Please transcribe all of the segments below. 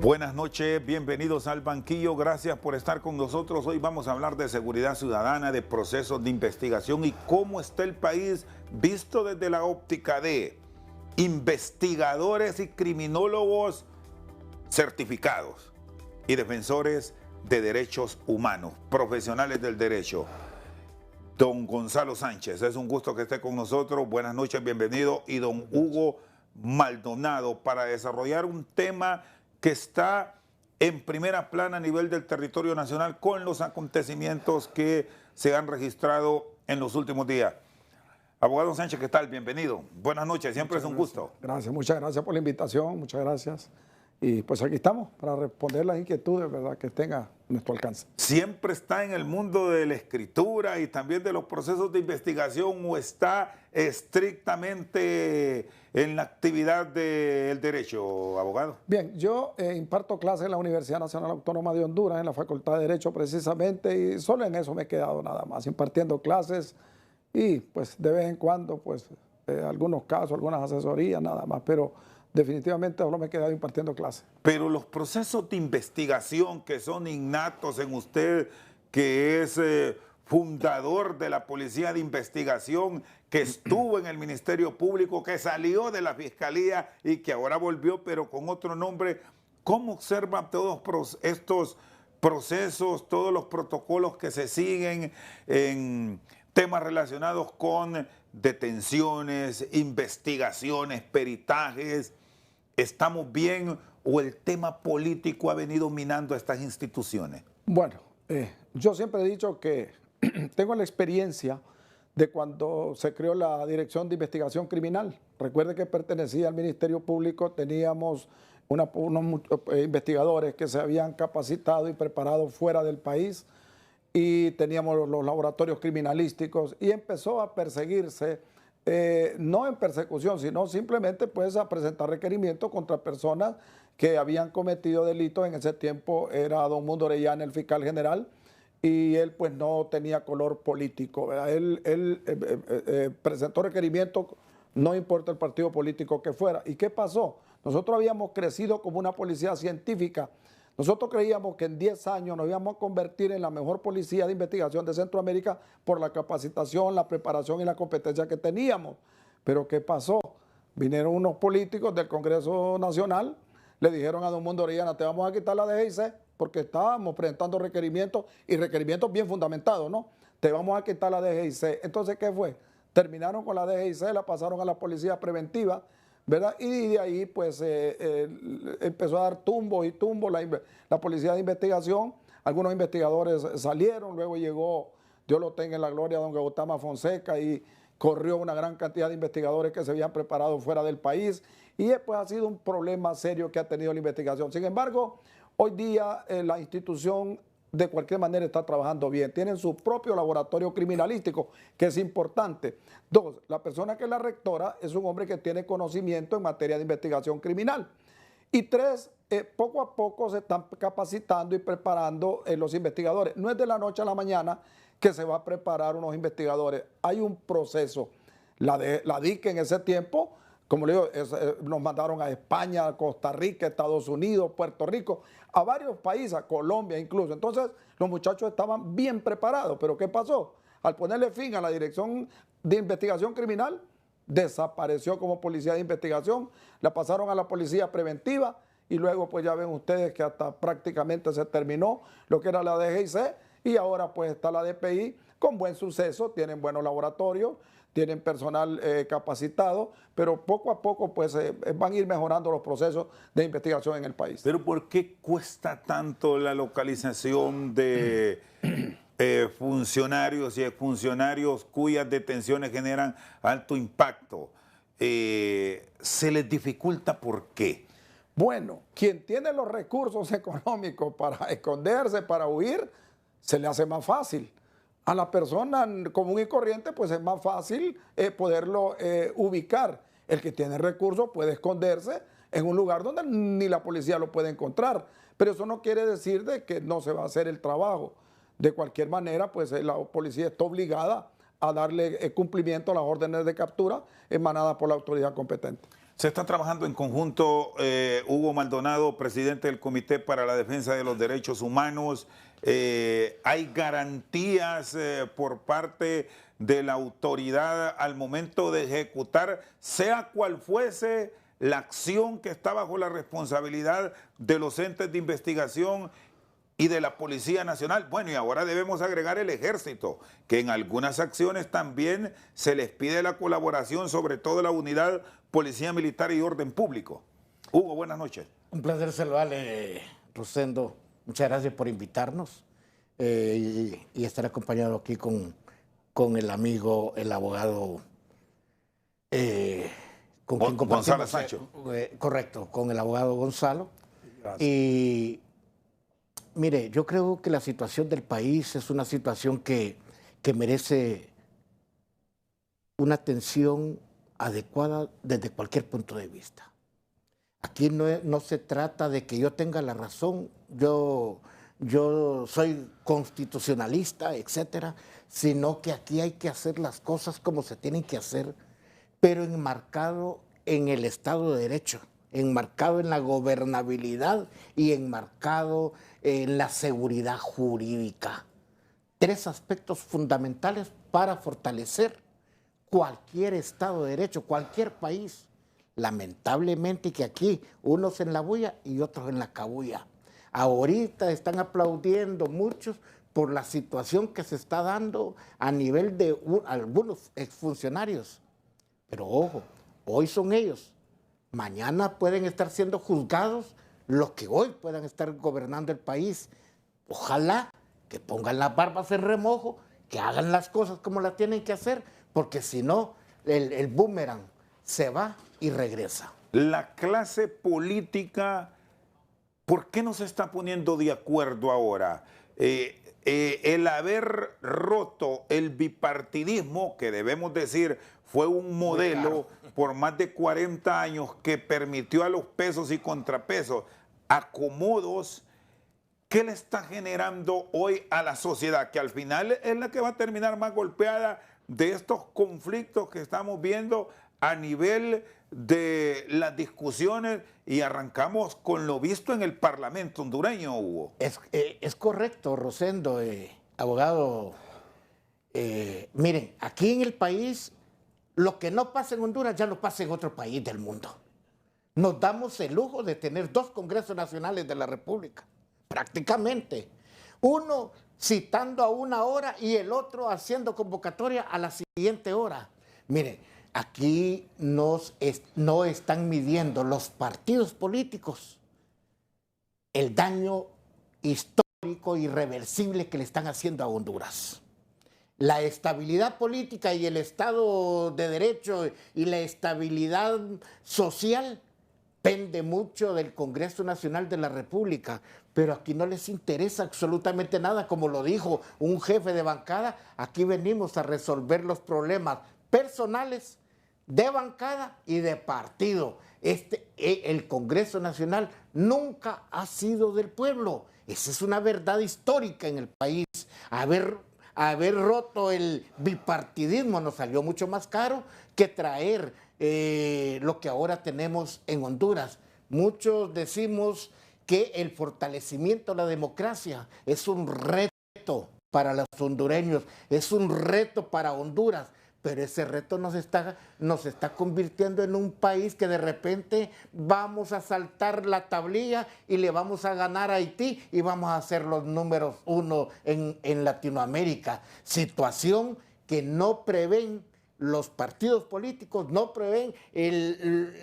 Buenas noches, bienvenidos al banquillo, gracias por estar con nosotros. Hoy vamos a hablar de seguridad ciudadana, de procesos de investigación y cómo está el país visto desde la óptica de investigadores y criminólogos certificados y defensores de derechos humanos, profesionales del derecho. Don Gonzalo Sánchez, es un gusto que esté con nosotros, buenas noches, bienvenido. Y don Hugo Maldonado para desarrollar un tema que está en primera plana a nivel del territorio nacional con los acontecimientos que se han registrado en los últimos días. Abogado Sánchez, ¿qué tal? Bienvenido. Buenas noches, siempre es un gusto. Gracias, muchas gracias por la invitación, muchas gracias. Y pues aquí estamos para responder las inquietudes, ¿verdad?, que tenga a nuestro alcance. ¿Siempre está en el mundo de la escritura y también de los procesos de investigación o está estrictamente en la actividad del derecho, abogado? Bien, yo imparto clases en la Universidad Nacional Autónoma de Honduras, en la Facultad de Derecho precisamente, y solo en eso me he quedado nada más, impartiendo clases y pues de vez en cuando, pues algunos casos, algunas asesorías, nada más, pero definitivamente solo me he quedado impartiendo clases. Pero los procesos de investigación que son innatos en usted, que es fundador de la Policía de Investigación, que estuvo en el Ministerio Público, que salió de la Fiscalía y que ahora volvió, pero con otro nombre, ¿cómo observa todos estos procesos, todos los protocolos que se siguen en temas relacionados con detenciones, investigaciones, peritajes? ¿Estamos bien o el tema político ha venido minando a estas instituciones? Bueno, yo siempre he dicho que tengo la experiencia de cuando se creó la Dirección de Investigación Criminal. Recuerde que pertenecía al Ministerio Público, teníamos unos investigadores que se habían capacitado y preparado fuera del país y teníamos los laboratorios criminalísticos y empezó a perseguirse, no en persecución, sino simplemente pues a presentar requerimientos contra personas que habían cometido delitos. En ese tiempo era don Mundo Orellana, el fiscal general, y él pues no tenía color político, ¿verdad? Él presentó requerimientos, no importa el partido político que fuera. ¿Y qué pasó? Nosotros habíamos crecido como una policía científica. Nosotros creíamos que en 10 años nos íbamos a convertir en la mejor policía de investigación de Centroamérica por la capacitación, la preparación y la competencia que teníamos. Pero ¿qué pasó? Vinieron unos políticos del Congreso Nacional, le dijeron a don Mundo Orellana, te vamos a quitar la DGIC, porque estábamos presentando requerimientos y requerimientos bien fundamentados, ¿no? Te vamos a quitar la DGIC. Entonces, ¿qué fue? Terminaron con la DGIC, la pasaron a la policía preventiva, ¿verdad? Y de ahí pues empezó a dar tumbos y tumbos la policía de investigación. Algunos investigadores salieron, luego llegó, Dios lo tenga en la gloria, don Gautama Fonseca, y corrió una gran cantidad de investigadores que se habían preparado fuera del país, y pues ha sido un problema serio que ha tenido la investigación. Sin embargo, hoy día la institución de cualquier manera está trabajando bien. Tienen su propio laboratorio criminalístico, que es importante. Dos, la persona que es la rectora es un hombre que tiene conocimiento en materia de investigación criminal. Y tres, poco a poco se están capacitando y preparando los investigadores. No es de la noche a la mañana que se va a preparar unos investigadores. Hay un proceso. La DIC en ese tiempo, como le digo, nos mandaron a España, a Costa Rica, Estados Unidos, Puerto Rico, a varios países, a Colombia incluso. Entonces, los muchachos estaban bien preparados. ¿Pero qué pasó? Al ponerle fin a la Dirección de Investigación Criminal, desapareció como policía de investigación, la pasaron a la policía preventiva y luego pues ya ven ustedes que hasta prácticamente se terminó lo que era la DGIC y ahora pues está la DPI con buen suceso, tienen buenos laboratorios, tienen personal capacitado, pero poco a poco pues van a ir mejorando los procesos de investigación en el país. Pero ¿por qué cuesta tanto la localización de funcionarios y exfuncionarios cuyas detenciones generan alto impacto? ¿Se les dificulta por qué? Bueno, quien tiene los recursos económicos para esconderse, para huir, se le hace más fácil. A la persona común y corriente, pues es más fácil poderlo ubicar. El que tiene recursos puede esconderse en un lugar donde ni la policía lo puede encontrar. Pero eso no quiere decir de que no se va a hacer el trabajo. De cualquier manera, pues la policía está obligada a darle cumplimiento a las órdenes de captura emanadas por la autoridad competente. Se está trabajando en conjunto, Hugo Maldonado, presidente del Comité para la Defensa de los Derechos Humanos. ¿Hay garantías por parte de la autoridad al momento de ejecutar, sea cual fuese la acción que está bajo la responsabilidad de los entes de investigación y de la Policía Nacional? Bueno, y ahora debemos agregar el Ejército, que en algunas acciones también se les pide la colaboración, sobre todo la unidad Policía Militar y Orden Público. Hugo, buenas noches. Un placer saludarle, Rosendo. Muchas gracias por invitarnos y estar acompañado aquí con el amigo, el abogado, con quien Gonzalo Sancho. Correcto, con el abogado Gonzalo. Gracias. Y mire, yo creo que la situación del país es una situación que merece una atención adecuada desde cualquier punto de vista. Aquí no se trata de que yo tenga la razón, yo soy constitucionalista, etcétera, sino que aquí hay que hacer las cosas como se tienen que hacer, pero enmarcado en el Estado de Derecho, enmarcado en la gobernabilidad y enmarcado en la seguridad jurídica. Tres aspectos fundamentales para fortalecer cualquier Estado de Derecho, cualquier país. Lamentablemente que aquí unos en la bulla y otros en la cabulla. Ahorita están aplaudiendo muchos por la situación que se está dando a nivel de algunos exfuncionarios. Pero ojo, hoy son ellos. Mañana pueden estar siendo juzgados los que hoy puedan estar gobernando el país. Ojalá que pongan las barbas en remojo, que hagan las cosas como las tienen que hacer, porque si no, el boomerang se va y regresa. La clase política, ¿por qué no se está poniendo de acuerdo ahora? El haber roto el bipartidismo, que debemos decir fue un modelo por más de 40 años que permitió a los pesos y contrapesos acomodos, ¿qué le está generando hoy a la sociedad? Que al final es la que va a terminar más golpeada de estos conflictos que estamos viendo a nivel de las discusiones, y arrancamos con lo visto en el Parlamento hondureño, Hugo. Es correcto, Rosendo, abogado. Miren, aquí en el país, lo que no pasa en Honduras ya no pasa en otro país del mundo. Nos damos el lujo de tener dos congresos nacionales de la República, prácticamente. Uno citando a una hora y el otro haciendo convocatoria a la siguiente hora. Miren, aquí no están midiendo los partidos políticos el daño histórico irreversible que le están haciendo a Honduras. La estabilidad política y el Estado de Derecho y la estabilidad social depende mucho del Congreso Nacional de la República, pero aquí no les interesa absolutamente nada, como lo dijo un jefe de bancada. Aquí venimos a resolver los problemas personales de bancada y de partido. El Congreso Nacional nunca ha sido del pueblo. Esa es una verdad histórica en el país. Haber roto el bipartidismo nos salió mucho más caro que traer lo que ahora tenemos en Honduras. Muchos decimos que el fortalecimiento de la democracia es un reto para los hondureños, es un reto para Honduras, pero ese reto nos está convirtiendo en un país que de repente vamos a saltar la tablilla y le vamos a ganar a Haití y vamos a ser los números uno en Latinoamérica. Situación que no prevén los partidos políticos, no prevén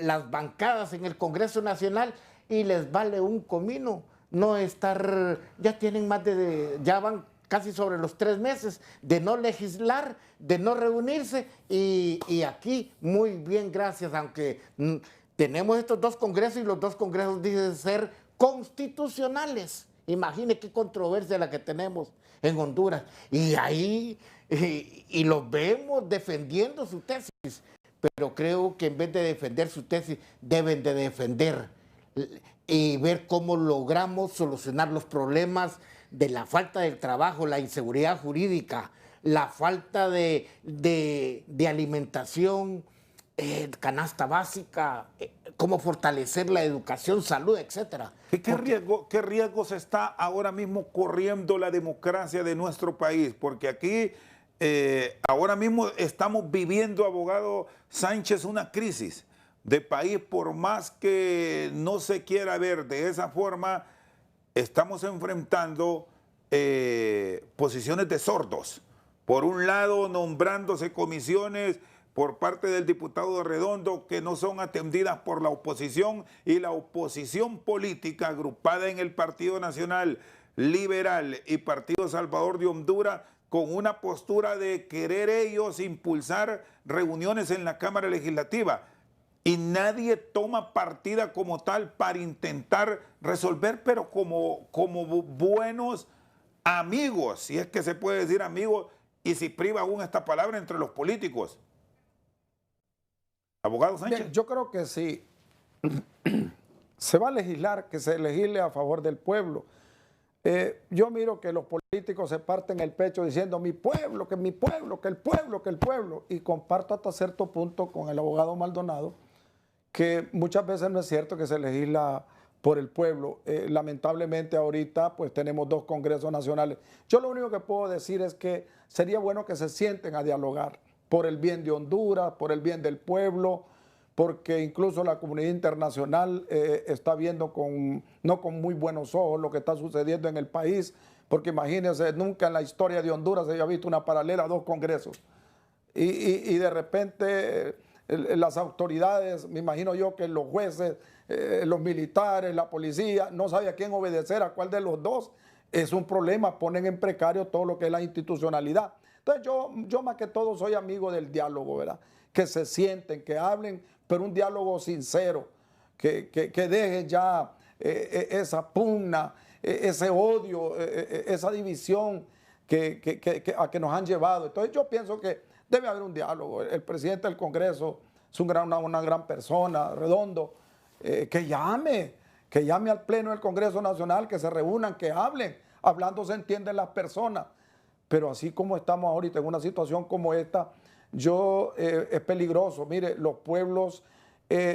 las bancadas en el Congreso Nacional, y les vale un comino no estar, ya van casi sobre los 3 meses de no legislar, de no reunirse, y aquí muy bien, gracias, aunque tenemos estos dos congresos y los dos congresos dicen ser constitucionales. Imagine qué controversia la que tenemos en Honduras. Y ahí, y los vemos defendiendo su tesis, pero creo que en vez de defender su tesis, deben de defender y ver cómo logramos solucionar los problemas de la falta del trabajo, la inseguridad jurídica, la falta de alimentación canasta básica, cómo fortalecer la educación, salud, etcétera. ¿Qué riesgos está ahora mismo corriendo la democracia de nuestro país? Porque aquí ahora mismo estamos viviendo, abogado Sánchez, una crisis de país. Por más que no se quiera ver de esa forma, estamos enfrentando posiciones de sordos. Por un lado, nombrándose comisiones por parte del diputado Redondo que no son atendidas por la oposición, y la oposición política agrupada en el Partido Nacional Liberal y Partido Salvador de Honduras con una postura de querer ellos impulsar reuniones en la Cámara Legislativa. Y nadie toma partida como tal para intentar resolver, pero como buenos amigos, si es que se puede decir amigos, y si priva aún esta palabra entre los políticos. Abogado Sánchez. Bien, yo creo que si se va a legislar, que se legisle a favor del pueblo. Yo miro que los políticos se parten el pecho diciendo mi pueblo, que mi pueblo, que el pueblo, que el pueblo. Y comparto hasta cierto punto con el abogado Maldonado que muchas veces no es cierto que se legisla por el pueblo. Lamentablemente ahorita pues tenemos 2 congresos nacionales. Yo lo único que puedo decir es que sería bueno que se sienten a dialogar por el bien de Honduras, por el bien del pueblo, porque incluso la comunidad internacional está viendo no con muy buenos ojos lo que está sucediendo en el país, porque imagínense, nunca en la historia de Honduras se había visto una paralela a 2 congresos. Y de repente las autoridades, me imagino yo que los jueces, los militares, la policía, no sabe a quién obedecer, a cuál de los dos. Es un problema, ponen en precario todo lo que es la institucionalidad. Entonces yo más que todo soy amigo del diálogo, ¿verdad? Que se sienten, que hablen, pero un diálogo sincero, que dejen ya esa pugna, ese odio, esa división a que nos han llevado. Entonces yo pienso que debe haber un diálogo. El presidente del Congreso es una gran persona, Redondo, que llame al Pleno del Congreso Nacional, que se reúnan, que hablen. Hablando se entienden las personas. Pero así como estamos ahorita en una situación como esta, es peligroso. Mire, los pueblos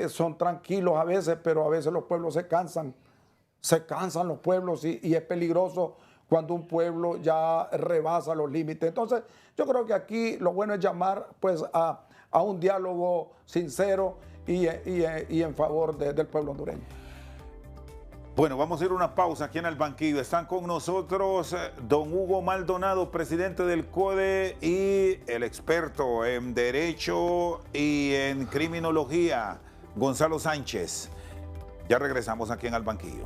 son tranquilos a veces, pero a veces los pueblos se cansan los pueblos y es peligroso cuando un pueblo ya rebasa los límites. Entonces, yo creo que aquí lo bueno es llamar pues a un diálogo sincero y en favor del pueblo hondureño. Bueno, vamos a ir a una pausa aquí en el banquillo. Están con nosotros don Hugo Maldonado, presidente del CODE, y el experto en Derecho y en Criminología, Gonzalo Sánchez. Ya regresamos aquí en Al Banquillo.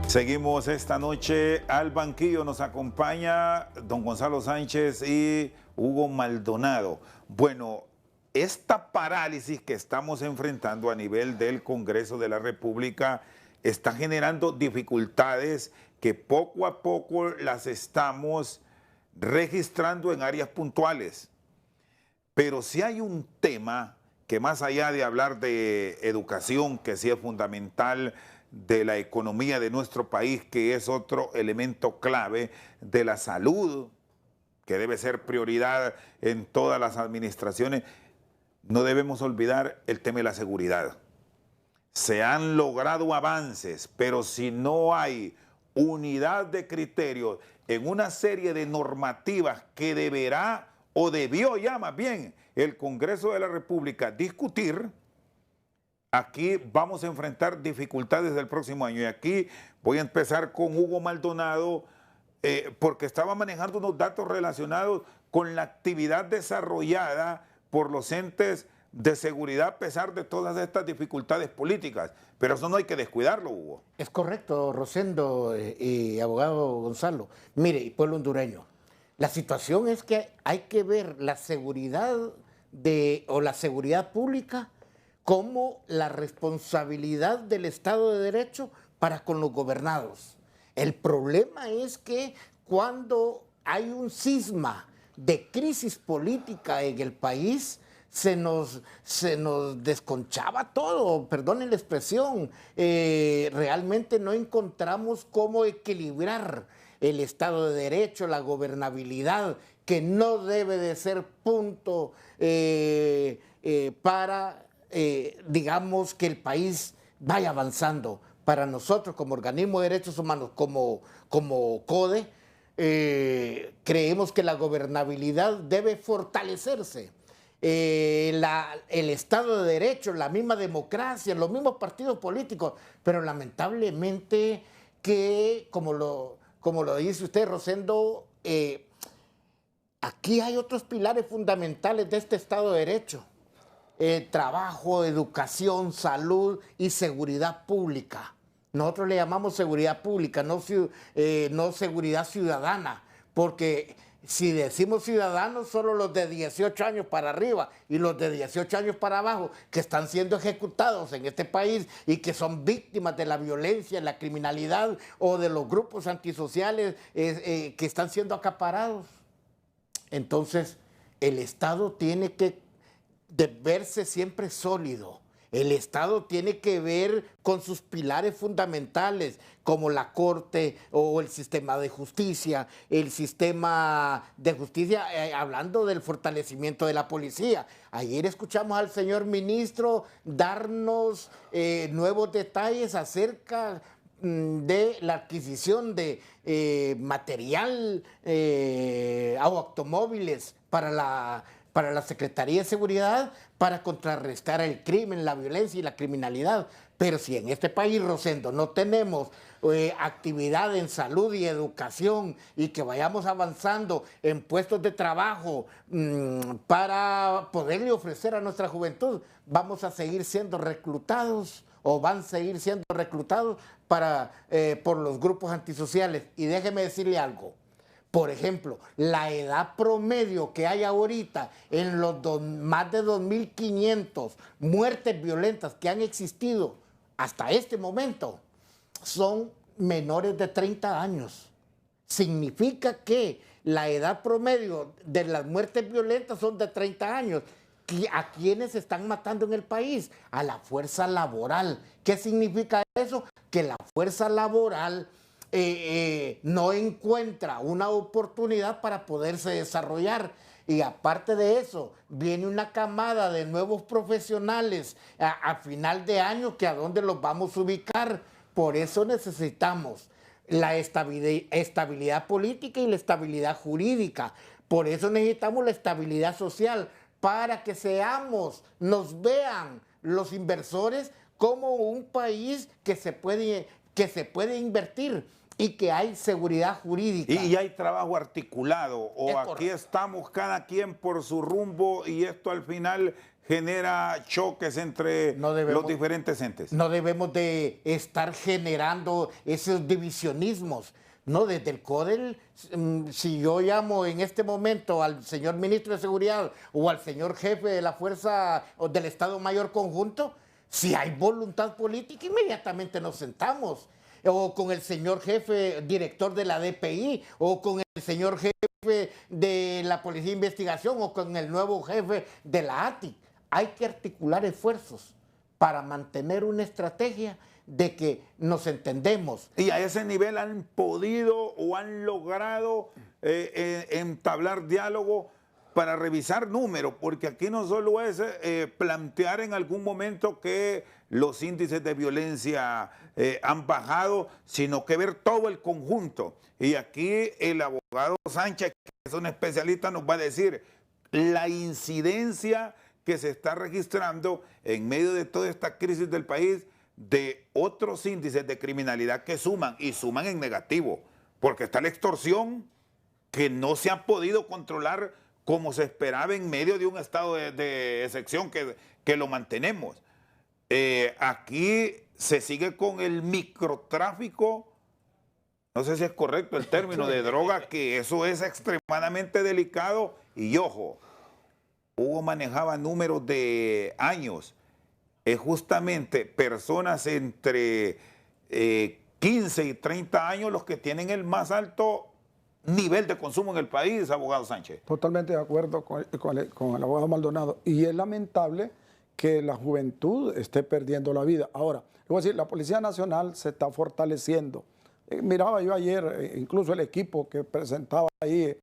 Seguimos esta noche al banquillo. Nos acompaña don Gonzalo Sánchez y Hugo Maldonado. Bueno, esta parálisis que estamos enfrentando a nivel del Congreso de la República está generando dificultades que poco a poco las estamos registrando en áreas puntuales. Pero si hay un tema que, más allá de hablar de educación, que sí es fundamental, de la economía de nuestro país, que es otro elemento clave, de la salud, que debe ser prioridad en todas las administraciones, no debemos olvidar el tema de la seguridad. Se han logrado avances, pero si no hay unidad de criterios en una serie de normativas que deberá o debió ya más bien el Congreso de la República discutir, aquí vamos a enfrentar dificultades del próximo año. Y aquí voy a empezar con Hugo Maldonado, porque estaba manejando unos datos relacionados con la actividad desarrollada por los entes de seguridad a pesar de todas estas dificultades políticas. Pero eso no hay que descuidarlo, Hugo. Es correcto, Rosendo y abogado Gonzalo. Mire, y pueblo hondureño, la situación es que hay que ver la seguridad o la seguridad pública como la responsabilidad del Estado de Derecho para con los gobernados. El problema es que cuando hay un cisma de crisis política en el país, se nos desconchaba todo, perdonen la expresión. Realmente no encontramos cómo equilibrar el Estado de Derecho, la gobernabilidad, que no debe de ser punto para digamos, que el país vaya avanzando. Para nosotros, como organismo de derechos humanos, como CODE, creemos que la gobernabilidad debe fortalecerse. El Estado de Derecho, la misma democracia, los mismos partidos políticos, pero lamentablemente que, como lo dice usted, Rosendo, aquí hay otros pilares fundamentales de este Estado de Derecho. Trabajo, educación, salud y seguridad pública. Nosotros le llamamos seguridad pública, no seguridad ciudadana, porque si decimos ciudadanos, solo los de 18 años para arriba y los de 18 años para abajo que están siendo ejecutados en este país y que son víctimas de la violencia, la criminalidad o de los grupos antisociales que están siendo acaparados. Entonces, el Estado tiene que verse siempre sólido. El Estado tiene que ver con sus pilares fundamentales, como la Corte o el sistema de justicia, hablando del fortalecimiento de la policía. Ayer escuchamos al señor ministro darnos nuevos detalles acerca de la adquisición de material o automóviles para la Secretaría de Seguridad para contrarrestar el crimen, la violencia y la criminalidad. Pero si en este país, Rosendo, no tenemos actividad en salud y educación y que vayamos avanzando en puestos de trabajo para poderle ofrecer a nuestra juventud, vamos a seguir siendo reclutados o van a seguir siendo reclutados por los grupos antisociales. Y déjeme decirle algo. Por ejemplo, la edad promedio que hay ahorita en los más de 2.500 muertes violentas que han existido hasta este momento son menores de 30 años. Significa que la edad promedio de las muertes violentas son de 30 años. ¿A quiénes están matando en el país? A la fuerza laboral. ¿Qué significa eso? Que la fuerza laboral no encuentra una oportunidad para poderse desarrollar. Y aparte de eso, viene una camada de nuevos profesionales a final de año, que a dónde los vamos a ubicar. Por eso necesitamos la estabilidad política y la estabilidad jurídica. Por eso necesitamos la estabilidad social, para que nos vean los inversores como un país que se puede invertir y que hay seguridad jurídica. Y hay trabajo articulado, o aquí estamos cada quien por su rumbo y esto al final genera choques entre los diferentes entes. No debemos de estar generando esos divisionismos. No, desde el CODE, si yo llamo en este momento al señor ministro de Seguridad o al señor jefe de la Fuerza o del Estado Mayor Conjunto, si hay voluntad política, inmediatamente nos sentamos. O con el señor jefe director de la DPI, o con el señor jefe de la Policía de Investigación, o con el nuevo jefe de la ATI. Hay que articular esfuerzos para mantener una estrategia de que nos entendemos. Y a ese nivel han podido o han logrado entablar diálogo para revisar números, porque aquí no solo es plantear en algún momento que los índices de violencia han bajado, sino que ver todo el conjunto. Y aquí el abogado Sánchez, que es un especialista, nos va a decir la incidencia que se está registrando en medio de toda esta crisis del país de otros índices de criminalidad que suman, y suman en negativo, porque está la extorsión, que no se ha podido controlar como se esperaba en medio de un estado de excepción que lo mantenemos. Aquí se sigue con el microtráfico, no sé si es correcto el término, de droga, que eso es extremadamente delicado. Y ojo, Hugo manejaba números de años. Es justamente personas entre 15 y 30 años los que tienen el más alto nivel de consumo en el país, abogado Sánchez. Totalmente de acuerdo con el abogado Maldonado. Y es lamentable que la juventud esté perdiendo la vida. Ahora, le voy a decir, la Policía Nacional se está fortaleciendo. Miraba yo ayer incluso el equipo que presentaba ahí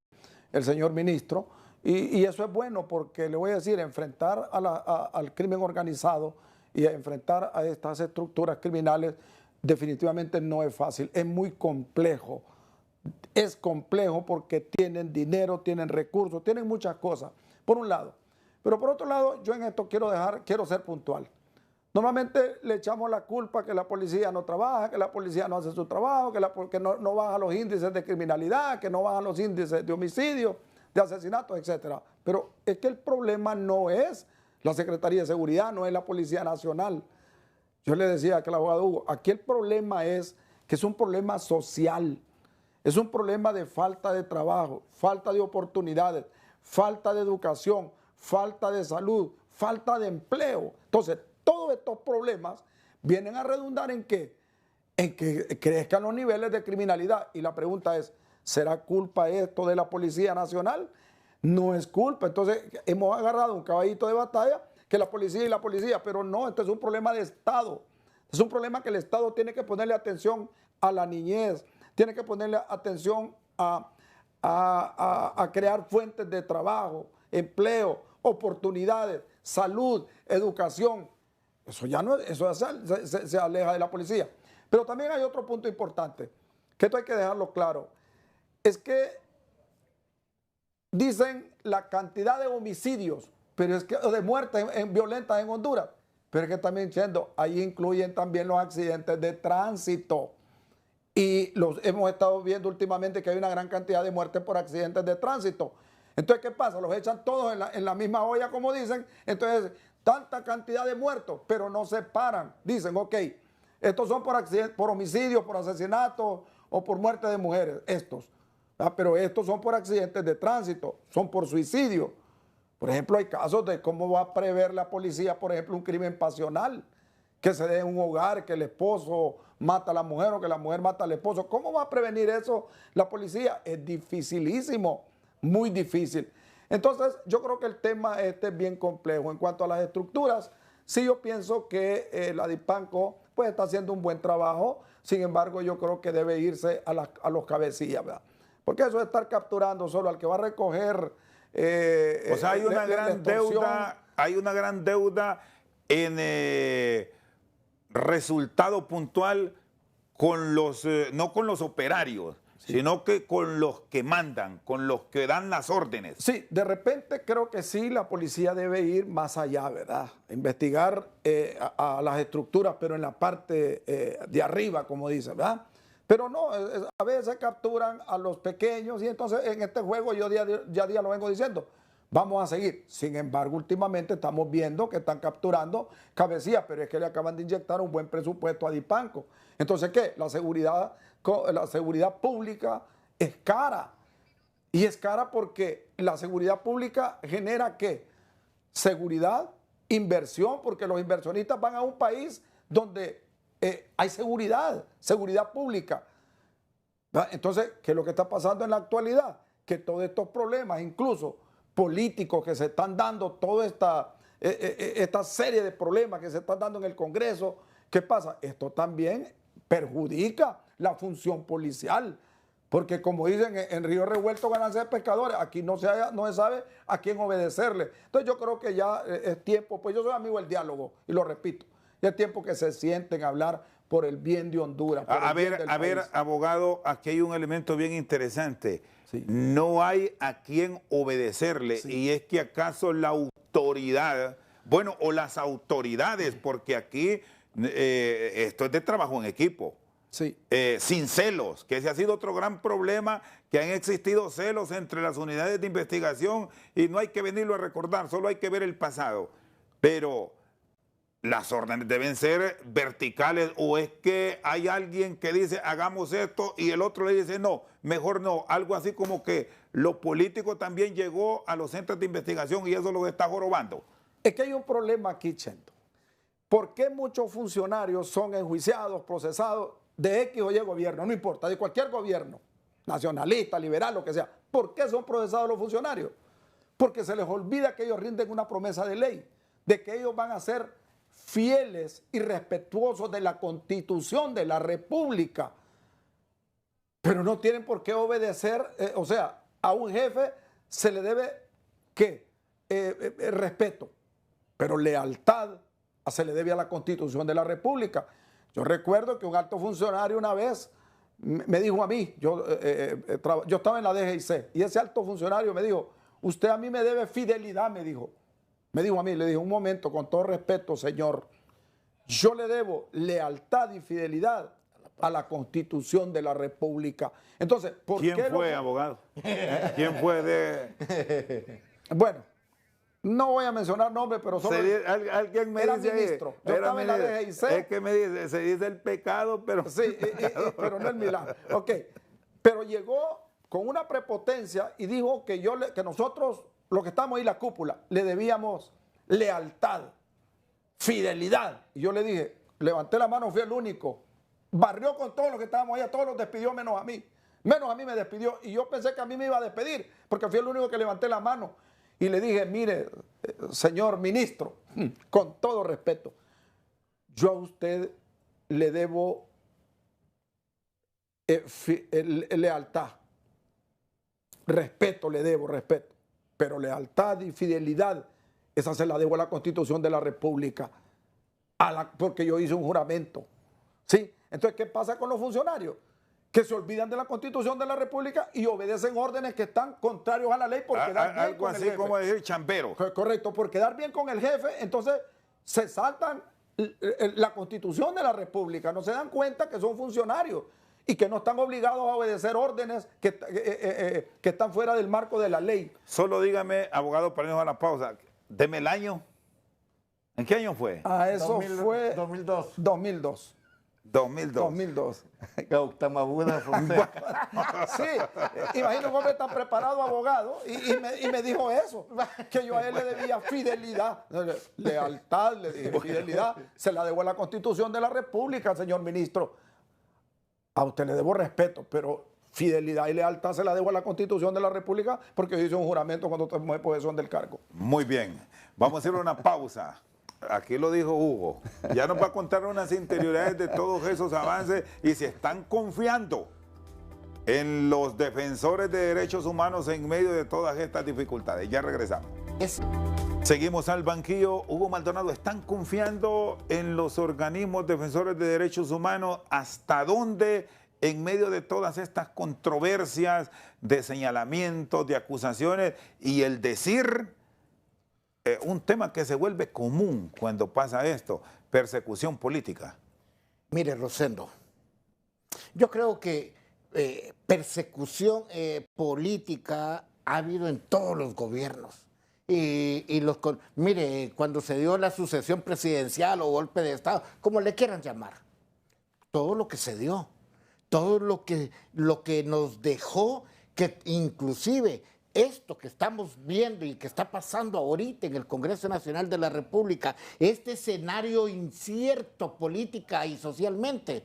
el señor ministro, Y eso es bueno porque le voy a decir, enfrentar al crimen organizado y a enfrentar a estas estructuras criminales definitivamente no es fácil, es muy complejo. Es complejo porque tienen dinero, tienen recursos, tienen muchas cosas, por un lado. Pero por otro lado, yo en esto quiero ser puntual. Normalmente le echamos la culpa que la policía no trabaja, que la policía no hace su trabajo, que no baja los índices de criminalidad, que no bajan los índices de homicidio, de asesinatos, etc. Pero es que el problema no es la Secretaría de Seguridad, no es la Policía Nacional. Yo le decía a aquel abogado Hugo, aquí el problema es que es un problema social, es un problema de falta de trabajo, falta de oportunidades, falta de educación, falta de salud, falta de empleo. Entonces, todos estos problemas vienen a redundar en qué? En que crezcan los niveles de criminalidad. Y la pregunta es, ¿será culpa esto de la Policía Nacional? No es culpa. Entonces, hemos agarrado un caballito de batalla que la policía, pero no, este es un problema de Estado. Es un problema que el Estado tiene que ponerle atención a la niñez, tiene que ponerle atención a crear fuentes de trabajo, empleo, oportunidades, salud, educación. Eso ya no, eso se aleja de la policía. Pero también hay otro punto importante, que esto hay que dejarlo claro. Es que dicen la cantidad de homicidios, pero es que de muertes violentas en Honduras, pero es que también diciendo, ahí incluyen también los accidentes de tránsito. Y hemos estado viendo últimamente que hay una gran cantidad de muertes por accidentes de tránsito. Entonces, ¿qué pasa? Los echan todos en la misma olla, como dicen. Entonces, tanta cantidad de muertos, pero no se paran. Dicen, ok, estos son por homicidio, por asesinato o por muerte de mujeres, estos. Pero estos son por accidentes de tránsito, son por suicidio. Por ejemplo, hay casos de cómo va a prever la policía, por ejemplo, un crimen pasional, que se dé en un hogar, que el esposo mata a la mujer o que la mujer mata al esposo. ¿Cómo va a prevenir eso la policía? Es dificilísimo, muy difícil. Entonces, yo creo que el tema este es bien complejo. En cuanto a las estructuras, sí yo pienso que la DIPANCO pues, está haciendo un buen trabajo. Sin embargo, yo creo que debe irse a los cabecillas, ¿verdad? Porque eso de estar capturando solo al que va a recoger... o sea, hay una gran deuda en resultado puntual con no con los operarios, sino que con los que mandan, con los que dan las órdenes. Sí, de repente creo que sí, la policía debe ir más allá, ¿verdad? Investigar a las estructuras, pero en la parte de arriba, como dice, ¿verdad? Pero no, a veces capturan a los pequeños y entonces en este juego yo día a día lo vengo diciendo, vamos a seguir. Sin embargo, últimamente estamos viendo que están capturando cabecillas, pero es que le acaban de inyectar un buen presupuesto a DIPANCO. Entonces, ¿qué? La seguridad pública es cara. Y es cara porque la seguridad pública genera ¿qué? Seguridad, inversión, porque los inversionistas van a un país donde hay seguridad pública. Entonces, ¿qué es lo que está pasando en la actualidad? Que todos estos problemas, incluso políticos que se están dando, toda esta serie de problemas que se están dando en el Congreso, ¿qué pasa? Esto también perjudica la función policial, porque como dicen, en Río Revuelto ganancia de pescadores, aquí no se sabe a quién obedecerle. Entonces yo creo que ya es tiempo, pues yo soy amigo del diálogo, y lo repito, ya es tiempo que se sienten a hablar por el bien de Honduras. A ver, abogado, aquí hay un elemento bien interesante. Sí. No hay a quién obedecerle, sí. Y es que acaso la autoridad, bueno, o las autoridades, porque aquí esto es de trabajo en equipo. Sí. Sin celos, que ese ha sido otro gran problema, que han existido celos entre las unidades de investigación y no hay que venirlo a recordar, solo hay que ver el pasado. Pero las órdenes deben ser verticales, o es que hay alguien que dice hagamos esto y el otro le dice no, mejor no, algo así como que lo político también llegó a los centros de investigación y eso lo está jorobando. Es que hay un problema aquí, Chento. ¿Por qué muchos funcionarios son enjuiciados, procesados de X o Y gobierno? No importa, de cualquier gobierno, nacionalista, liberal, lo que sea. ¿Por qué son procesados los funcionarios? Porque se les olvida que ellos rinden una promesa de ley, de que ellos van a ser fieles y respetuosos de la Constitución de la República. Pero no tienen por qué obedecer, o sea, a un jefe se le debe que respeto, pero lealtad se le debe a la Constitución de la República. Yo recuerdo que un alto funcionario una vez me dijo a mí, yo estaba en la DGIC, y ese alto funcionario me dijo, usted a mí me debe fidelidad, me dijo a mí, le dije, un momento, con todo respeto, señor, yo le debo lealtad y fidelidad a la Constitución de la República. Entonces, ¿por qué? ¿Quién fue, abogado? ¿Quién fue de...? Bueno, no voy a mencionar nombres, pero solo alguien me era dice, ministro. Yo estaba en la DGIC. Es que me dice, se dice el pecado, pero... Sí, pero no el milagro. Ok, pero llegó con una prepotencia y dijo que nosotros, los que estamos ahí, la cúpula, le debíamos lealtad, fidelidad. Y yo le dije, levanté la mano, fui el único. Barrió con todos los que estábamos ahí, a todos los despidió menos a mí. Menos a mí me despidió. Y yo pensé que a mí me iba a despedir, porque fui el único que levanté la mano. Y le dije, mire, señor ministro, con todo respeto, yo a usted le debo lealtad. Respeto le debo, respeto. Pero lealtad y fidelidad, esa se la debo a la Constitución de la República, porque yo hice un juramento. ¿Sí? Entonces, ¿qué pasa con los funcionarios? Que se olvidan de la Constitución de la República y obedecen órdenes que están contrarios a la ley por quedar bien algo con el así jefe. como decir chambero. Correcto, por quedar bien con el jefe, entonces se saltan la Constitución de la República, no se dan cuenta que son funcionarios y que no están obligados a obedecer órdenes que están fuera del marco de la ley. Solo dígame, abogado, para irnos a la pausa, deme el año. ¿En qué año fue? Eso fue 2002. 2002. 2002. Gautamabuda Fonseca. Sí, imagino un hombre tan preparado, abogado, y me dijo eso, que yo a él le debía fidelidad, lealtad, le dije, fidelidad, se la debo a la Constitución de la República, señor ministro. A usted le debo respeto, pero fidelidad y lealtad se la debo a la Constitución de la República porque yo hice un juramento cuando tomé posesión del cargo. Muy bien, vamos a hacer una pausa. Aquí lo dijo Hugo, ya nos va a contar unas interioridades de todos esos avances y si están confiando en los defensores de derechos humanos en medio de todas estas dificultades. Ya regresamos. Seguimos al banquillo. Hugo Maldonado, ¿están confiando en los organismos defensores de derechos humanos? ¿Hasta dónde en medio de todas estas controversias de señalamientos, de acusaciones y el decir... un tema que se vuelve común cuando pasa esto, persecución política? Mire, Rosendo, yo creo que persecución política ha habido en todos los gobiernos. Mire, cuando se dio la sucesión presidencial o golpe de Estado, como le quieran llamar, todo lo que se dio, todo lo que nos dejó, que inclusive... esto que estamos viendo y que está pasando ahorita en el Congreso Nacional de la República, este escenario incierto política y socialmente,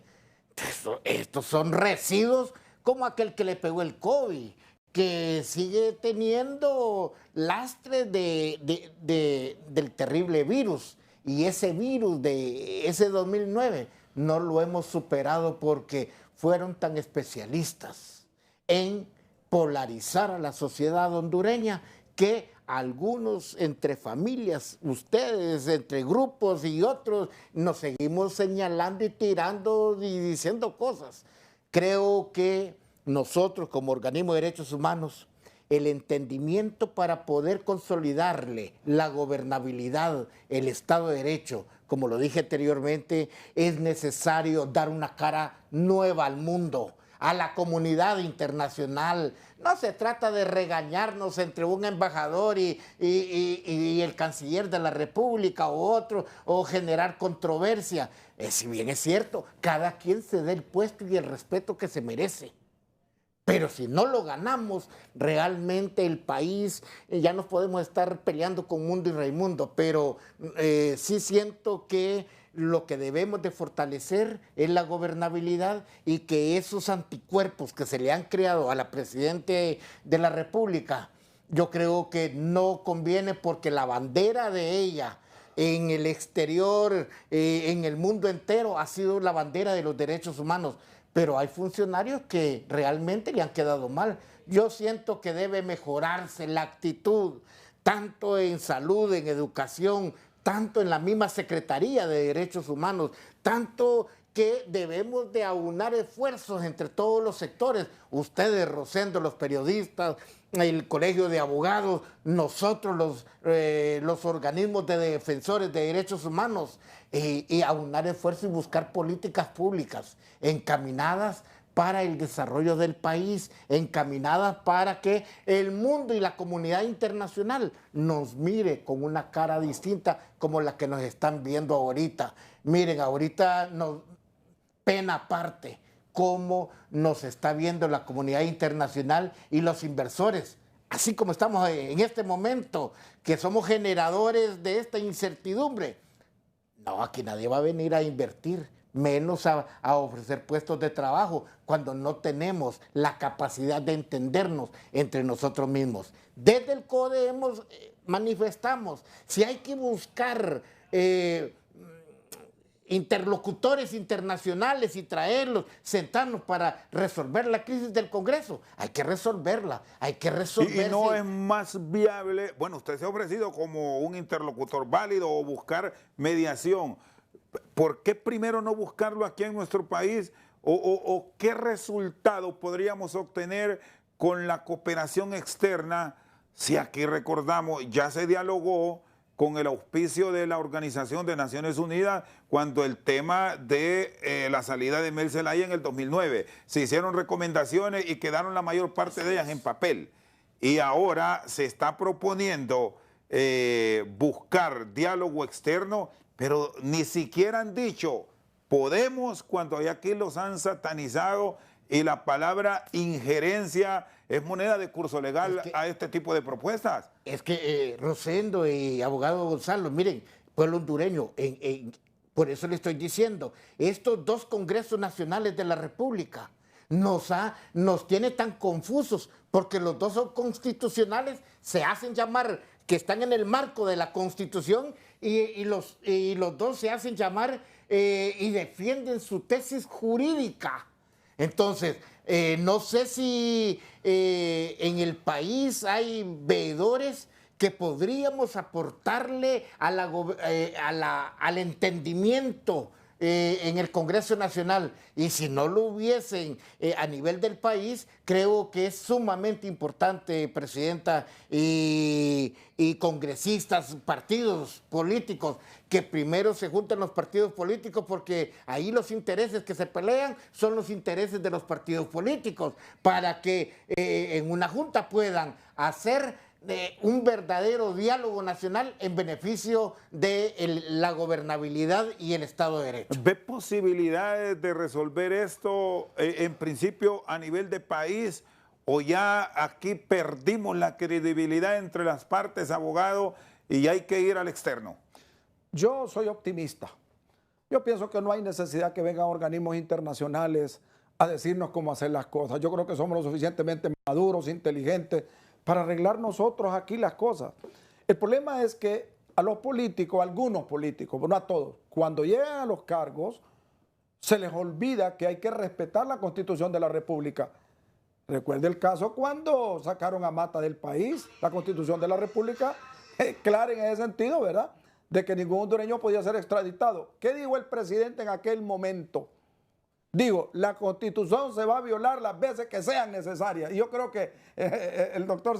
estos son residuos como aquel que le pegó el COVID, que sigue teniendo lastre del terrible virus. Y ese virus de ese 2009 no lo hemos superado porque fueron tan especialistas en polarizar a la sociedad hondureña que algunos entre familias, ustedes entre grupos y otros, nos seguimos señalando y tirando y diciendo cosas. Creo que nosotros como organismo de derechos humanos, el entendimiento para poder consolidarle la gobernabilidad, el Estado de Derecho, como lo dije anteriormente, es necesario dar una cara nueva al mundo, a la comunidad internacional. No se trata de regañarnos entre un embajador y el canciller de la República o otro, o generar controversia. Si bien es cierto, cada quien se dé el puesto y el respeto que se merece. Pero si no lo ganamos, realmente el país, ya no podemos estar peleando con Mundo y Raimundo, pero sí siento que lo que debemos de fortalecer es la gobernabilidad y que esos anticuerpos que se le han creado a la Presidenta de la República, yo creo que no conviene porque la bandera de ella en el exterior, en el mundo entero, ha sido la bandera de los derechos humanos. Pero hay funcionarios que realmente le han quedado mal. Yo siento que debe mejorarse la actitud tanto en salud, en educación, tanto en la misma Secretaría de Derechos Humanos, tanto que debemos de aunar esfuerzos entre todos los sectores, ustedes, Rosendo, los periodistas, el Colegio de Abogados, nosotros los organismos de defensores de derechos humanos, y aunar esfuerzos y buscar políticas públicas encaminadas para el desarrollo del país, encaminadas para que el mundo y la comunidad internacional nos mire con una cara distinta como la que nos están viendo ahorita. Miren, ahorita pena aparte cómo nos está viendo la comunidad internacional y los inversores, así como estamos en este momento, que somos generadores de esta incertidumbre. No, aquí nadie va a venir a invertir, menos a ofrecer puestos de trabajo cuando no tenemos la capacidad de entendernos entre nosotros mismos. Desde el CODE manifestamos, si hay que buscar interlocutores internacionales y traerlos, sentarnos para resolver la crisis del Congreso, hay que resolverla, hay que resolverla. Y no es más viable, bueno, usted se ha ofrecido como un interlocutor válido o buscar mediación. ¿Por qué primero no buscarlo aquí en nuestro país? ¿O qué resultado podríamos obtener con la cooperación externa si aquí recordamos, ya se dialogó con el auspicio de la Organización de Naciones Unidas cuando el tema de la salida de Mel Zelaya en el 2009? Se hicieron recomendaciones y quedaron la mayor parte de ellas en papel. Y ahora se está proponiendo buscar diálogo externo, pero ni siquiera han dicho podemos, cuando aquí los han satanizado y la palabra injerencia es moneda de curso legal a este tipo de propuestas. Es que Rosendo y abogado Gonzalo, miren, pueblo hondureño, por eso le estoy diciendo, estos dos congresos nacionales de la República nos tiene tan confusos porque los dos son constitucionales, se hacen llamar que están en el marco de la Constitución y los dos se hacen llamar y defienden su tesis jurídica. Entonces, no sé si en el país hay veedores que podríamos aportarle al entendimiento en el Congreso Nacional, y si no lo hubiesen a nivel del país, creo que es sumamente importante, Presidenta, y congresistas, partidos políticos, que primero se junten los partidos políticos, porque ahí los intereses que se pelean son los intereses de los partidos políticos, para que en una junta puedan hacer un verdadero diálogo nacional en beneficio de la gobernabilidad y el Estado de Derecho. ¿Ve posibilidades de resolver esto en principio a nivel de país, o ya aquí perdimos la credibilidad entre las partes, abogado, y hay que ir al externo? Yo soy optimista. Yo pienso que no hay necesidad que vengan organismos internacionales a decirnos cómo hacer las cosas. Yo creo que somos lo suficientemente maduros, inteligentes, para arreglar nosotros aquí las cosas. El problema es que a los políticos, a algunos políticos, pero no a todos, cuando llegan a los cargos, se les olvida que hay que respetar la Constitución de la República. Recuerde el caso cuando sacaron a Mata del país, la Constitución de la República, clara en ese sentido, ¿verdad?, de que ningún hondureño podía ser extraditado. ¿Qué dijo el presidente en aquel momento? Digo, la Constitución se va a violar las veces que sean necesarias. Y yo creo que el doctor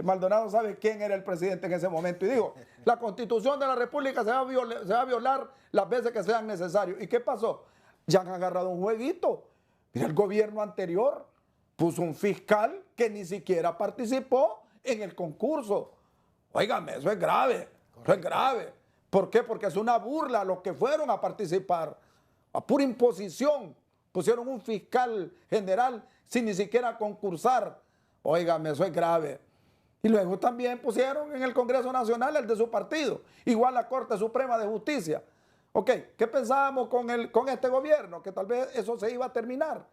Maldonado sabe quién era el presidente en ese momento. Y digo, la Constitución de la República se va a violar las veces que sean necesarias. ¿Y qué pasó? Ya han agarrado un jueguito. Mira, el gobierno anterior puso un fiscal que ni siquiera participó en el concurso. Óigame, eso es grave. Eso es grave. ¿Por qué? Porque es una burla a los que fueron a participar. A pura imposición, pusieron un fiscal general sin ni siquiera concursar. Óigame, eso es grave. Y luego también pusieron en el Congreso Nacional el de su partido, igual la Corte Suprema de Justicia. Ok, ¿qué pensábamos con este gobierno? Que tal vez eso se iba a terminar,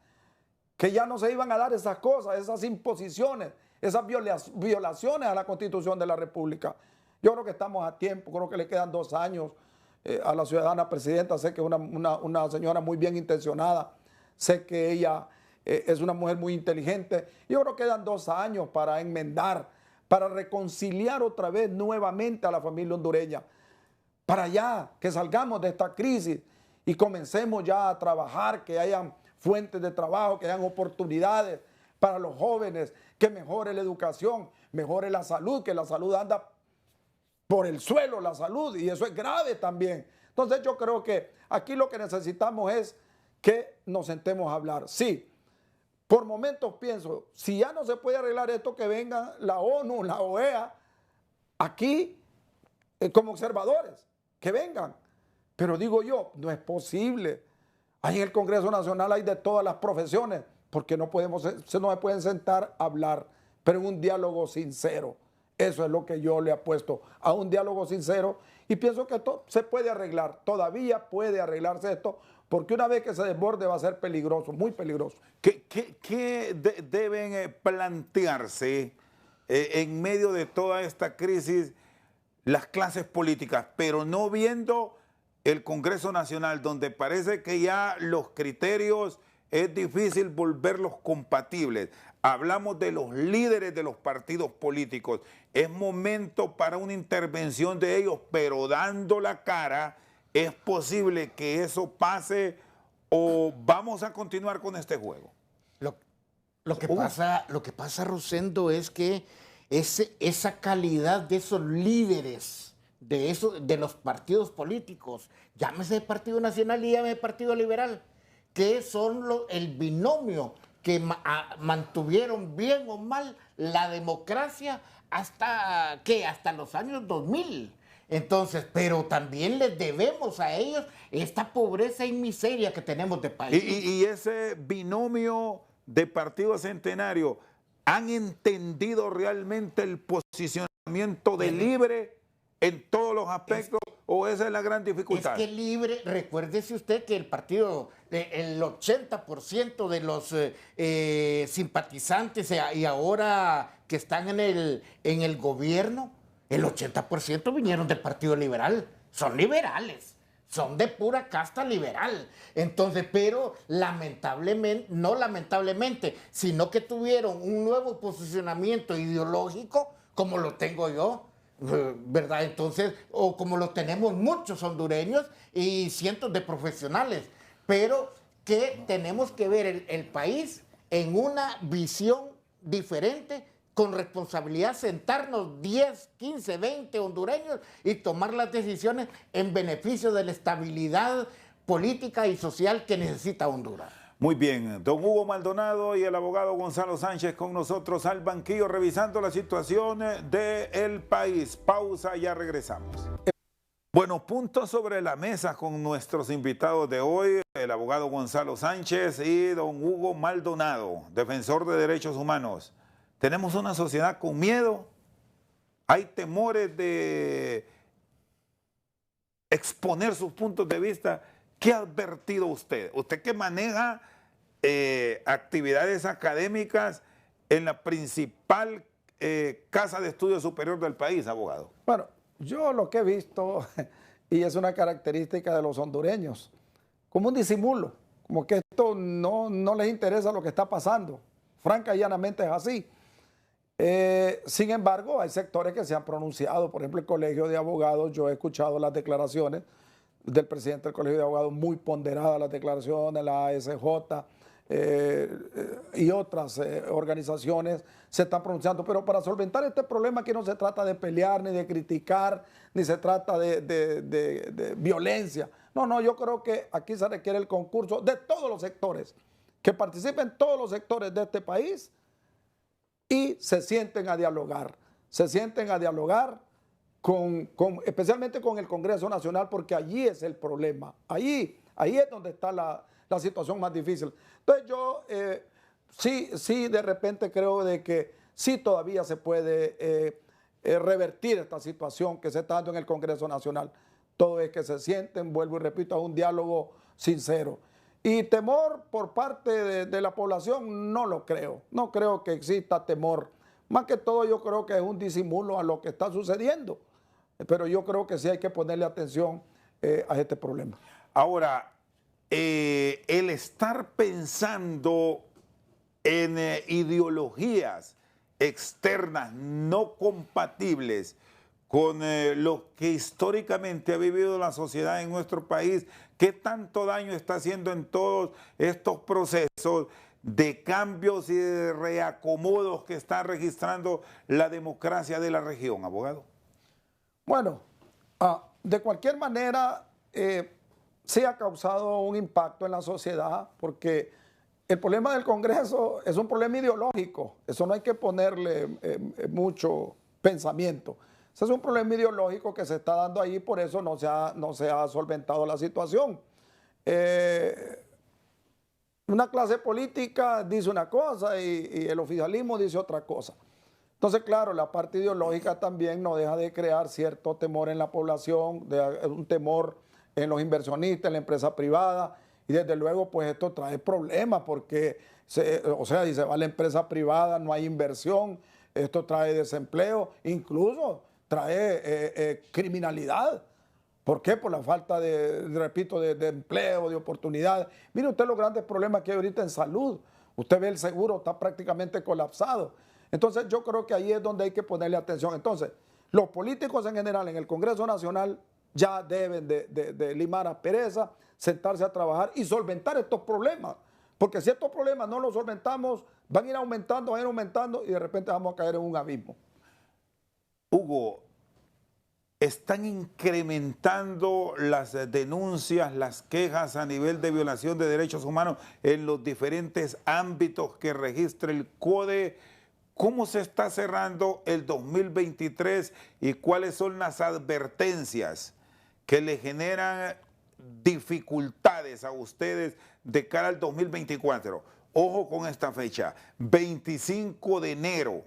que ya no se iban a dar esas cosas, esas imposiciones, esas violaciones a la Constitución de la República. Yo creo que estamos a tiempo, creo que le quedan 2 años. A la ciudadana presidenta, sé que es una señora muy bien intencionada, sé que ella es una mujer muy inteligente. Yo creo que quedan 2 años para enmendar, para reconciliar otra vez nuevamente a la familia hondureña, para ya que salgamos de esta crisis y comencemos ya a trabajar, que hayan fuentes de trabajo, que hayan oportunidades para los jóvenes, que mejore la educación, mejore la salud, que la salud anda por el suelo, la salud, y eso es grave también. Entonces yo creo que aquí lo que necesitamos es que nos sentemos a hablar. Sí, por momentos pienso, si ya no se puede arreglar esto, que venga la ONU, la OEA, aquí como observadores, que vengan. Pero digo yo, no es posible. Ahí en el Congreso Nacional hay de todas las profesiones, porque no se pueden sentar a hablar, pero en un diálogo sincero. Eso es lo que yo le apuesto, a un diálogo sincero, y pienso que esto se puede arreglar, todavía puede arreglarse esto, porque una vez que se desborde va a ser peligroso, muy peligroso. ¿Qué deben plantearse en medio de toda esta crisis las clases políticas, pero no viendo el Congreso Nacional, donde parece que ya los criterios es difícil volverlos compatibles? Hablamos de los líderes de los partidos políticos. Es momento para una intervención de ellos, pero dando la cara, ¿es posible que eso pase o vamos a continuar con este juego? Lo que pasa, Rosendo, es que esa calidad de esos líderes, de los partidos políticos, llámese Partido Nacional y llámese Partido Liberal, que son el binomio que mantuvieron bien o mal la democracia hasta los años 2000. Entonces, pero también les debemos a ellos esta pobreza y miseria que tenemos de país. Y ese binomio de Partido Centenario, ¿han entendido realmente el posicionamiento de Libre en todos los aspectos o esa es la gran dificultad? Es que Libre, recuérdese usted que el partido, el 80% de los simpatizantes y ahora que están en el gobierno, el 80% vinieron del Partido Liberal, son liberales, son de pura casta liberal. Entonces, pero lamentablemente, no lamentablemente, sino que tuvieron un nuevo posicionamiento ideológico, como lo tengo yo, ¿verdad? Entonces, o como lo tenemos muchos hondureños y cientos de profesionales, pero que tenemos que ver el país en una visión diferente, con responsabilidad, sentarnos 10, 15, 20 hondureños y tomar las decisiones en beneficio de la estabilidad política y social que necesita Honduras. Muy bien, don Hugo Maldonado y el abogado Gonzalo Sánchez con nosotros al banquillo revisando la situación del país. Pausa, ya regresamos. Bueno, puntos sobre la mesa con nuestros invitados de hoy, el abogado Gonzalo Sánchez y don Hugo Maldonado, defensor de derechos humanos. Tenemos una sociedad con miedo, hay temores de exponer sus puntos de vista. ¿Qué ha advertido usted? Usted que maneja actividades académicas en la principal casa de estudio superior del país, abogado. Bueno, yo lo que he visto, y es una característica de los hondureños, como un disimulo, como que esto no les interesa lo que está pasando. Franca y llanamente es así. Sin embargo, hay sectores que se han pronunciado, por ejemplo, el Colegio de Abogados. Yo he escuchado las declaraciones del presidente del Colegio de Abogados, muy ponderadas las declaraciones, la ASJ y otras organizaciones se están pronunciando, pero para solventar este problema aquí no se trata de pelear, ni de criticar, ni se trata de violencia. No, yo creo que aquí se requiere el concurso de todos los sectores, que participen todos los sectores de este país y se sienten a dialogar, especialmente con el Congreso Nacional, porque allí es el problema, ahí es donde está la situación más difícil. Entonces yo sí de repente creo de que sí todavía se puede revertir esta situación que se está dando en el Congreso Nacional. Todo es que se sienten, vuelvo y repito, a un diálogo sincero. Y temor por parte de la población no lo creo. No creo que exista temor. Más que todo yo creo que es un disimulo a lo que está sucediendo. Pero yo creo que sí hay que ponerle atención a este problema. Ahora, el estar pensando en ideologías externas no compatibles con lo que históricamente ha vivido la sociedad en nuestro país, ¿qué tanto daño está haciendo en todos estos procesos de cambios y de reacomodos que está registrando la democracia de la región, abogado? Bueno, de cualquier manera, sí ha causado un impacto en la sociedad, porque el problema del Congreso es un problema ideológico. Eso no hay que ponerle mucho pensamiento. Ese es un problema ideológico que se está dando ahí, por eso no se ha solventado la situación. Una clase política dice una cosa y el oficialismo dice otra cosa. Entonces, claro, la parte ideológica también no deja de crear cierto temor en la población, un temor en los inversionistas, en la empresa privada, y desde luego pues esto trae problemas porque, si se va la empresa privada, no hay inversión, esto trae desempleo, incluso trae criminalidad. ¿Por qué? Por la falta repito, de empleo, de oportunidades. Mire usted los grandes problemas que hay ahorita en salud. Usted ve el seguro, está prácticamente colapsado. Entonces yo creo que ahí es donde hay que ponerle atención. Entonces, los políticos en general en el Congreso Nacional ya deben de limar aspereza, sentarse a trabajar y solventar estos problemas. Porque si estos problemas no los solventamos, van a ir aumentando y de repente vamos a caer en un abismo. Hugo, están incrementando las denuncias, las quejas a nivel de violación de derechos humanos en los diferentes ámbitos que registra el CODE. ¿Cómo se está cerrando el 2023 y cuáles son las advertencias que le generan dificultades a ustedes de cara al 2024? Ojo con esta fecha, 25 de enero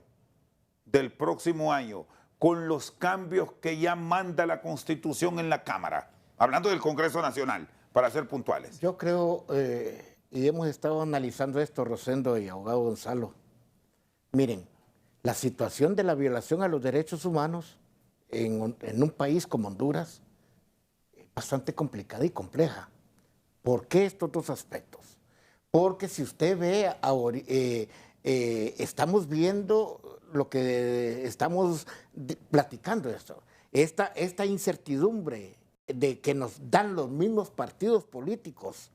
del próximo año, con los cambios que ya manda la Constitución en la Cámara, hablando del Congreso Nacional, para ser puntuales. Yo creo, y hemos estado analizando esto, Rosendo y abogado Gonzalo, miren, la situación de la violación a los derechos humanos en un país como Honduras es bastante complicada y compleja. ¿Por qué estos dos aspectos? Porque si usted ve, estamos viendo lo que estamos platicando esto, esta incertidumbre de que nos dan los mismos partidos políticos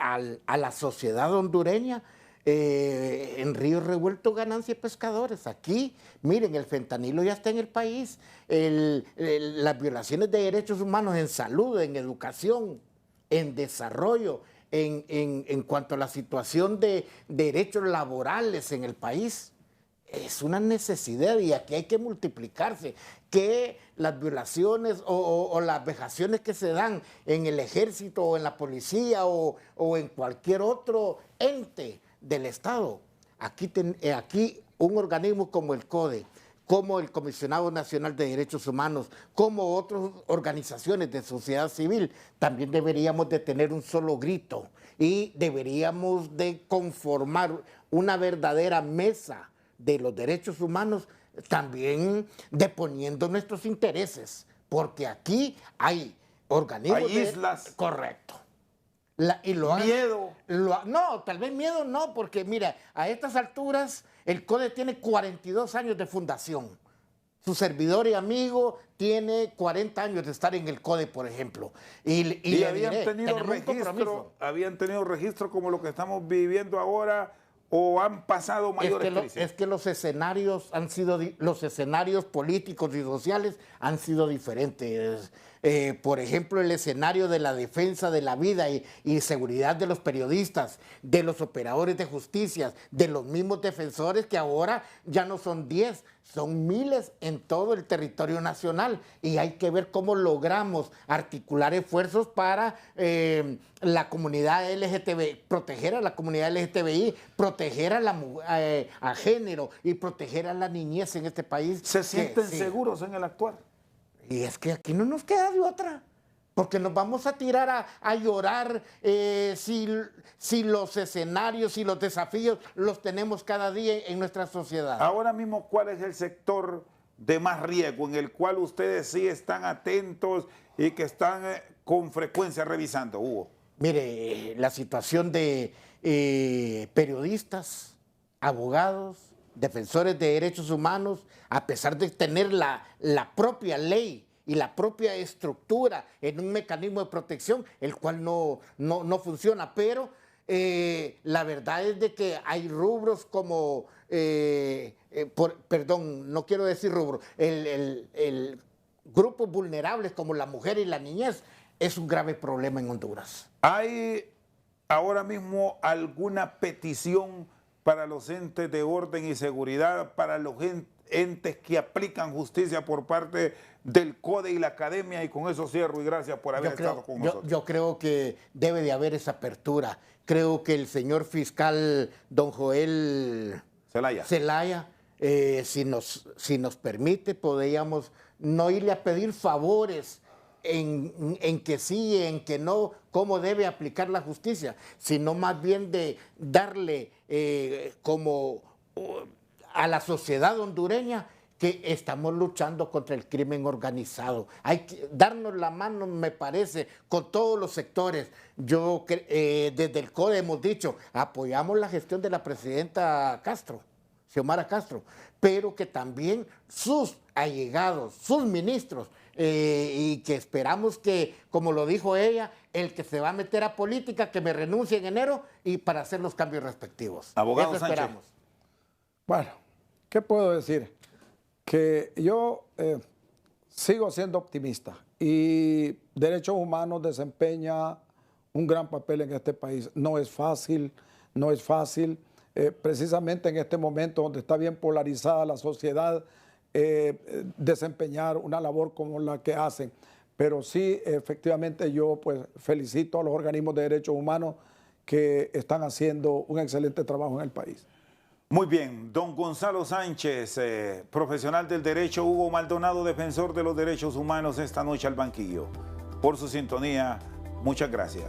a la sociedad hondureña. En Río Revuelto, ganancia de pescadores. Aquí, miren, el fentanilo ya está en el país, las violaciones de derechos humanos en salud, en educación, en desarrollo, en cuanto a la situación de derechos laborales en el país. Es una necesidad y aquí hay que multiplicarse. Que las violaciones o las vejaciones que se dan en el ejército o en la policía o en cualquier otro ente del Estado. Aquí un organismo como el CODE, como el Comisionado Nacional de Derechos Humanos, como otras organizaciones de sociedad civil, también deberíamos de tener un solo grito y deberíamos de conformar una verdadera mesa de los derechos humanos, también deponiendo nuestros intereses, porque aquí hay organismos... Hay islas. Correcto. Miedo. No, tal vez miedo no, porque mira, a estas alturas el CODE tiene 42 años de fundación. Su servidor y amigo tiene 40 años de estar en el CODE, por ejemplo. Y habían tenido registro como lo que estamos viviendo ahora, o han pasado mayores crisis. Es que los escenarios políticos y sociales han sido diferentes. Por ejemplo, el escenario de la defensa de la vida y seguridad de los periodistas, de los operadores de justicia, de los mismos defensores que ahora ya no son 10, son miles en todo el territorio nacional. Y hay que ver cómo logramos articular esfuerzos para la comunidad LGTBI, proteger a la comunidad LGTBI, proteger a género y proteger a la niñez en este país. ¿Se sienten seguros en el actuar? Y es que aquí no nos queda de otra, porque nos vamos a tirar a llorar si los escenarios y los desafíos los tenemos cada día en nuestra sociedad. Ahora mismo, ¿cuál es el sector de más riesgo en el cual ustedes sí están atentos y que están con frecuencia revisando, Hugo? Mire, la situación de periodistas, abogados, defensores de derechos humanos, a pesar de tener la propia ley y la propia estructura en un mecanismo de protección, el cual no funciona, pero la verdad es de que hay rubros como, perdón, no quiero decir rubro, el grupos vulnerables como la mujer y la niñez es un grave problema en Honduras. ¿Hay ahora mismo alguna petición para los entes de orden y seguridad, para los entes que aplican justicia por parte del CODE y la academia? Y con eso cierro y gracias por haber estado con nosotros. Yo creo que debe de haber esa apertura. Creo que el señor fiscal don Joel Zelaya, si nos permite, podríamos no irle a pedir favores en que sí, en que no, cómo debe aplicar la justicia, sino más bien de darle como a la sociedad hondureña que estamos luchando contra el crimen organizado. Hay que darnos la mano, me parece, con todos los sectores. Yo, desde el CODE hemos dicho, apoyamos la gestión de la presidenta Castro, Xiomara Castro, pero que también sus allegados, sus ministros, y que esperamos que, como lo dijo ella, el que se va a meter a política, que me renuncie en enero y para hacer los cambios respectivos. Abogado Eso Sánchez. esperamos. Bueno, ¿qué puedo decir? Que yo sigo siendo optimista y Derechos Humanos desempeña un gran papel en este país. No es fácil, no es fácil. Precisamente en este momento donde está bien polarizada la sociedad, desempeñar una labor como la que hacen. Pero sí, efectivamente, yo pues felicito a los organismos de derechos humanos que están haciendo un excelente trabajo en el país. Muy bien, don Gonzalo Sánchez, profesional del derecho, Hugo Maldonado, defensor de los derechos humanos, esta noche al banquillo. Por su sintonía, muchas gracias.